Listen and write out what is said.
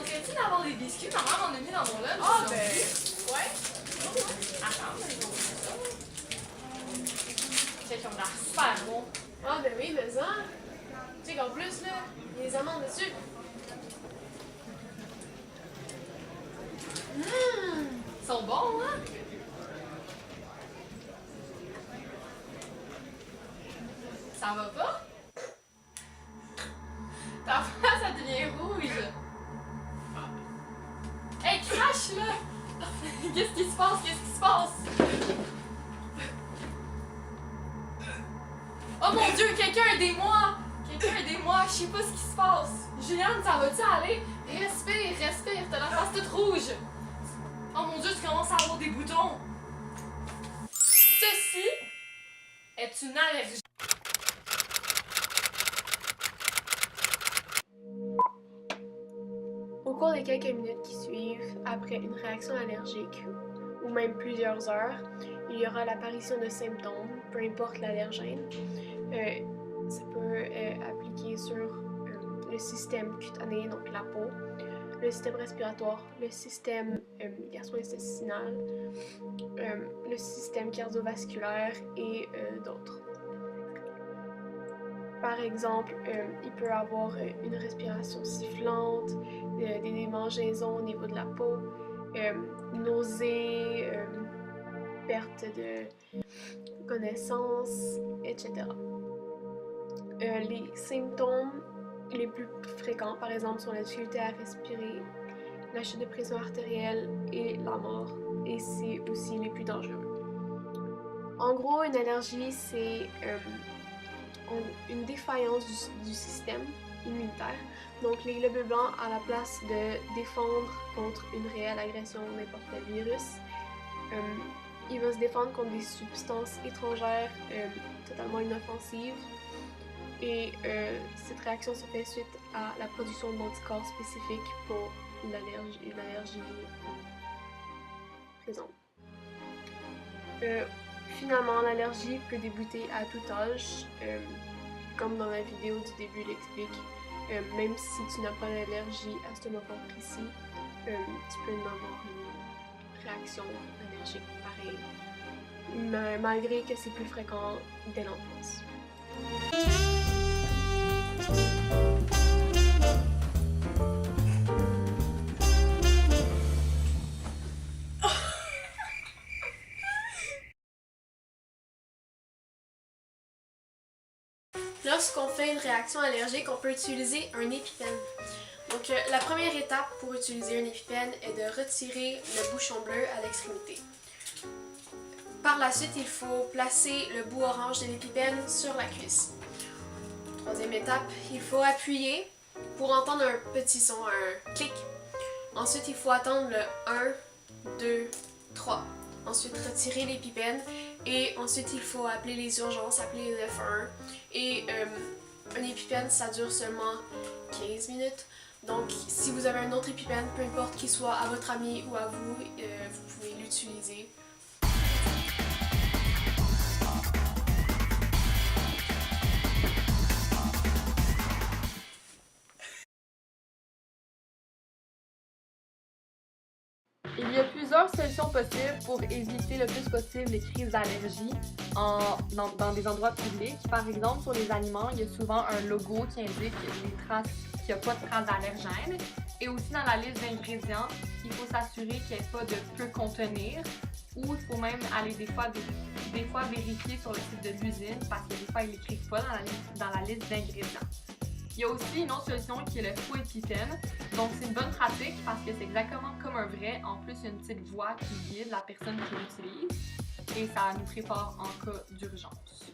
tenterait-tu d'avoir des biscuits? Ma mère en a mis dans mon lunch. Ah, ben, ouais. Attends, mais ils ont fait ça. Check, ils ont l'air super bons. Ah, ben oui, mais ça. Tu sais qu'en plus, là, il y a des amandes dessus. Ils sont bons, hein? Ça va pas? Ta face, ça devient rouge. Hey, crache, là! Qu'est-ce qui se passe? Qu'est-ce qui se passe? Oh mon Dieu, quelqu'un aidez-moi! Quelqu'un aidez-moi, je sais pas ce qui se passe. Juliane, ça va-tu aller? Respire, respire, t'as la face toute rouge. Oh mon Dieu, tu commences à avoir des boutons. Ceci est une allergie. Au cours des quelques minutes qui suivent, après une réaction allergique, ou même plusieurs heures, il y aura l'apparition de symptômes, peu importe l'allergène. Ça peut appliquer sur le système cutané, donc la peau, le système respiratoire, le système gastro-intestinal, le système cardiovasculaire et d'autres. Par exemple, il peut avoir une respiration sifflante, des démangeaisons au niveau de la peau, nausées, perte de connaissance, etc. Les symptômes les plus fréquents, par exemple, sont la difficulté à respirer, la chute de pression artérielle et la mort. Et c'est aussi les plus dangereux. En gros, une allergie, c'est une défaillance du système immunitaire. Donc, les globules blancs, à la place de défendre contre une réelle agression de n'importe quel virus, il va se défendre contre des substances étrangères totalement inoffensives. Et cette réaction se fait suite à la production d'anticorps spécifiques pour l'allergie présente. Finalement, l'allergie peut débuter à tout âge, comme dans la vidéo du début l'explique. Même si tu n'as pas d'allergie à ce moment précis, tu peux en avoir une réaction allergique pareille, malgré que c'est plus fréquent dès l'enfance. Lorsqu'on fait une réaction allergique, on peut utiliser un épipène. Donc, la première étape pour utiliser un épipène est de retirer le bouchon bleu à l'extrémité. Par la suite, il faut placer le bout orange de l'épipène sur la cuisse. Troisième étape, il faut appuyer pour entendre un petit son, un clic. Ensuite, il faut attendre le 1, 2, 3. Ensuite, retirer l'épipène et ensuite, il faut appeler les urgences, appeler les F1. Et un épipène, ça dure seulement 15 minutes. Donc, si vous avez un autre épipène, peu importe qu'il soit à votre ami ou à vous, vous pouvez l'utiliser. Il y a plusieurs solutions possibles pour éviter le plus possible les crises d'allergie dans des endroits publics. Par exemple, sur les aliments, il y a souvent un logo qui indique qu'il n'y a pas de traces d'allergènes. Et aussi dans la liste d'ingrédients, il faut s'assurer qu'il n'y ait pas de peut contenir, ou il faut même aller des fois vérifier sur le site de l'usine parce que des fois ils l'écrivent pas dans la liste d'ingrédients. Il y a aussi une autre solution qui est le faux épipène. Donc c'est une bonne pratique parce que c'est exactement comme un vrai. En plus, il y a une petite voix qui guide la personne qui l'utilise et ça nous prépare en cas d'urgence.